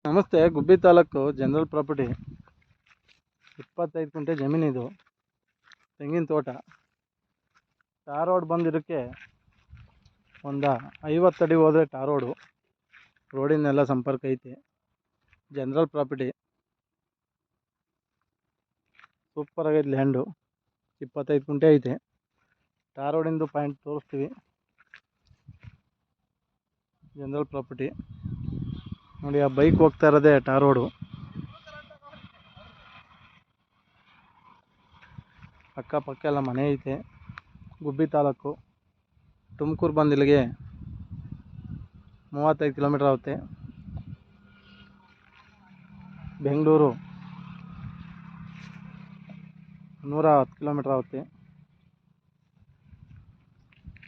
ನಮಸ್ತೆ. ಗುಬ್ಬಿ taluk general property 25 ಗುಂಟೆ ಜಮೀನಿದು. ತೆಂಗಿನ ತೋಟ. ಟಾರ್ ರೋಡ್ ಬಂದಿದ್ದಕ್ಕೆ ಒಂದು 50 ಅಡಿ ಹೋದರೆ ಟಾರ್ ರೋಡು. ರೋಡಿನೆಲ್ಲ ಸಂಪರ್ಕ ಐತೆ. ಜನರಲ್ ಪ್ರಾಪರ್ಟಿ ಸೂಪರ್ ಆಗೈತೆ. ಲ್ಯಾಂಡು 25 ಗುಂಟೆ ಐತೆ. ಟಾರ್ ರೋಡಿಂದು ಪಾಯಿಂಟ್ ತೋರಿಸ್ತೀವಿ. ಜನರಲ್ ಪ್ರಾಪರ್ಟಿ ನೋಡಿ, ಆ ಬೈಕ್ ಹೋಗ್ತಾ ಇರೋದೇ ಟಾರ್ ರೋಡು. ಅಕ್ಕಪಕ್ಕ ಎಲ್ಲ ಮನೆ ಐತೆ. ಗುಬ್ಬಿ ತಾಲೂಕು. ತುಮಕೂರು ಬಂದು ಇಲ್ಲಿಗೆ 35 ಕಿಲೋಮೀಟರ್ ಆಗುತ್ತೆ. ಬೆಂಗಳೂರು 110 ಕಿಲೋಮೀಟರ್ ಆಗುತ್ತೆ.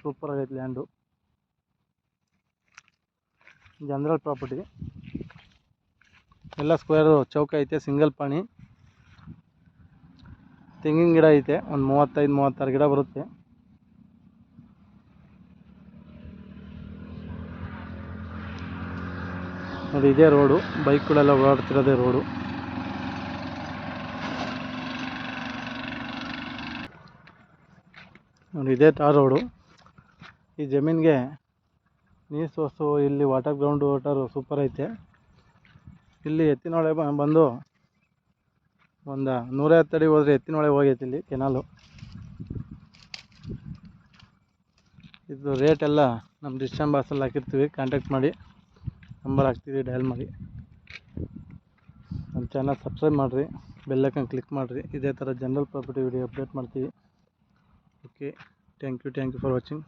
ಸೂಪರ್ ಆಗೈತೆ ಲ್ಯಾಂಡು. ಜನರಲ್ ಪ್ರಾಪರ್ಟಿ ಎಲ್ಲ ಸ್ಕ್ವೇರು ಚೌಕ ಐತೆ. ಸಿಂಗಲ್ ಪಾಣಿ. ತೆಂಗಿನ ಗಿಡ ಐತೆ. ಒಂದು 35-36 ಗಿಡ ಬರುತ್ತೆ. ನೋಡಿ, ಇದೇ ರೋಡು. ಬೈಕ್ಗಳೆಲ್ಲ ಓಡಾಡ್ತಿರೋದೇ ರೋಡು. ನೋಡಿ, ಇದೇ ಟಾರ್ ರೋಡು. ಈ ಜಮೀನಿಗೆ ನೀರು ಸೋರ್ಸು, ಇಲ್ಲಿ ವಾಟರ್ ಗ್ರೌಂಡು ವಾಟರು ಸೂಪರ್ ಐತೆ. ಇಲ್ಲಿ ಎತ್ತಿನೊಳೆ ಬಂದು ಒಂದು 150 ಅಡಿ ಹೋದರೆ ಎತ್ತಿನೊಳೆ ಹೋಗೈತೆ. ಇಲ್ಲಿ ಕೆನಾಲು. ಇದು ರೇಟ್ ಎಲ್ಲ ನಮ್ಮ ಡಿಸ್ಕ್ರಿಪ್ಷನ್ ಬಾಕ್ಸಲ್ಲಿ ಹಾಕಿರ್ತೀವಿ. ಕಾಂಟ್ಯಾಕ್ಟ್ ಮಾಡಿ. ನಂಬರ್ ಹಾಕ್ತೀವಿ, ಡಯಲ್ ಮಾಡಿ. ನಮ್ಮ ಚಾನಲ್ ಸಬ್ಸ್ಕ್ರೈಬ್ ಮಾಡಿರಿ. ಬೆಲ್ ಐಕಾನ್ ಕ್ಲಿಕ್ ಮಾಡಿರಿ. ಇದೇ ಥರ ಜನರಲ್ ಪ್ರಾಪರ್ಟಿ ವಿಡಿಯೋ ಅಪ್ಡೇಟ್ ಮಾಡ್ತೀವಿ. Okay, thank you for watching.